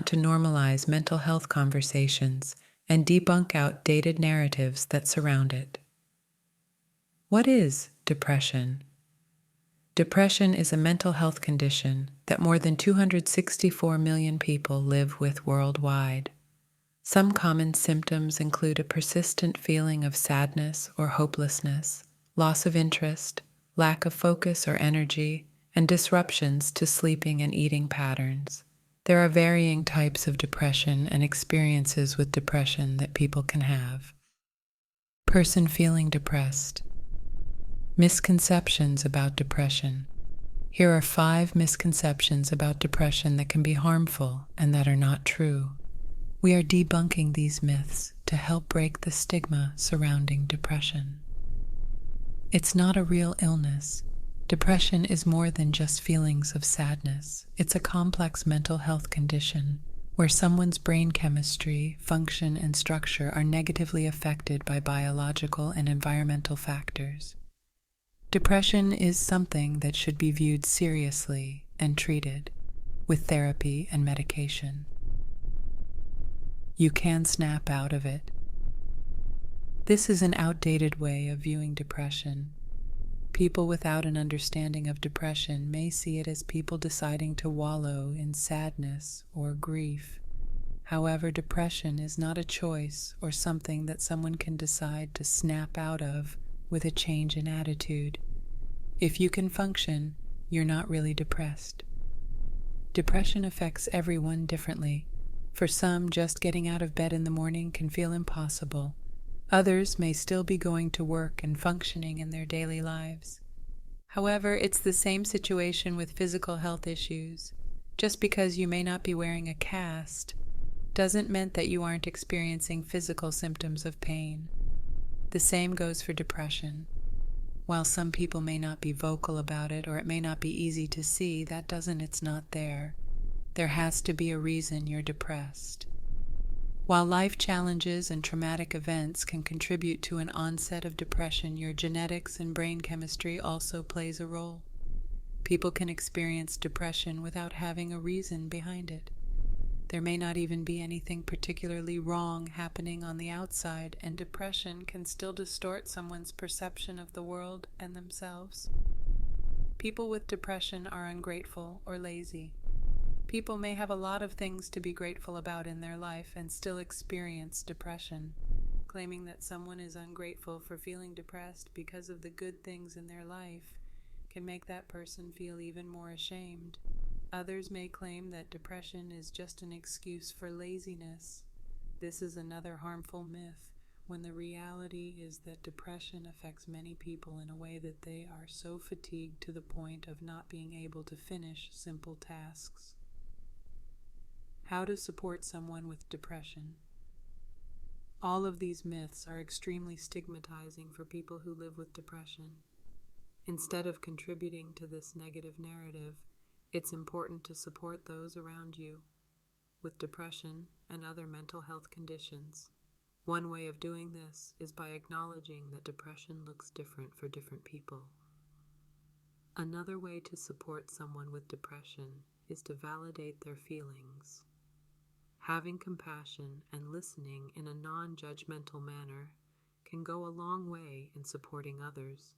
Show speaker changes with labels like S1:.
S1: to normalize mental health conversations and debunk outdated narratives that surround it. What is depression? Depression is a mental health condition that more than 264 million people live with worldwide. Some common symptoms include a persistent feeling of sadness or hopelessness, loss of interest, lack of focus or energy, and disruptions to sleeping and eating patterns. There are varying types of depression and experiences with depression that people can have. Person feeling depressed. Misconceptions about depression. Here are 5 misconceptions about depression that can be harmful and that are not true. We are debunking these myths to help break the stigma surrounding depression. It's not a real illness. Depression is more than just feelings of sadness. It's a complex mental health condition where someone's brain chemistry, function, and structure are negatively affected by biological and environmental factors. Depression is something that should be viewed seriously and treated with therapy and medication. You can snap out of it. This is an outdated way of viewing depression. People without an understanding of depression may see it as people deciding to wallow in sadness or grief. However, depression is not a choice or something that someone can decide to snap out of with a change in attitude. If you can function, you're not really depressed. Depression affects everyone differently. For some, just getting out of bed in the morning can feel impossible. Others may still be going to work and functioning in their daily lives. However, it's the same situation with physical health issues. Just because you may not be wearing a cast doesn't mean that you aren't experiencing physical symptoms of pain. The same goes for depression. While some people may not be vocal about it or it may not be easy to see, that doesn't it's not there. There has to be a reason you're depressed. While life challenges and traumatic events can contribute to an onset of depression, your genetics and brain chemistry also plays a role. People can experience depression without having a reason behind it. There may not even be anything particularly wrong happening on the outside, and depression can still distort someone's perception of the world and themselves. People with depression are ungrateful or lazy. People may have a lot of things to be grateful about in their life and still experience depression. Claiming that someone is ungrateful for feeling depressed because of the good things in their life can make that person feel even more ashamed. Others may claim that depression is just an excuse for laziness. This is another harmful myth, when the reality is that depression affects many people in a way that they are so fatigued to the point of not being able to finish simple tasks. How to support someone with depression. All of these myths are extremely stigmatizing for people who live with depression. Instead of contributing to this negative narrative, it's important to support those around you with depression and other mental health conditions. One way of doing this is by acknowledging that depression looks different for different people. Another way to support someone with depression is to validate their feelings. Having compassion and listening in a non-judgmental manner can go a long way in supporting others.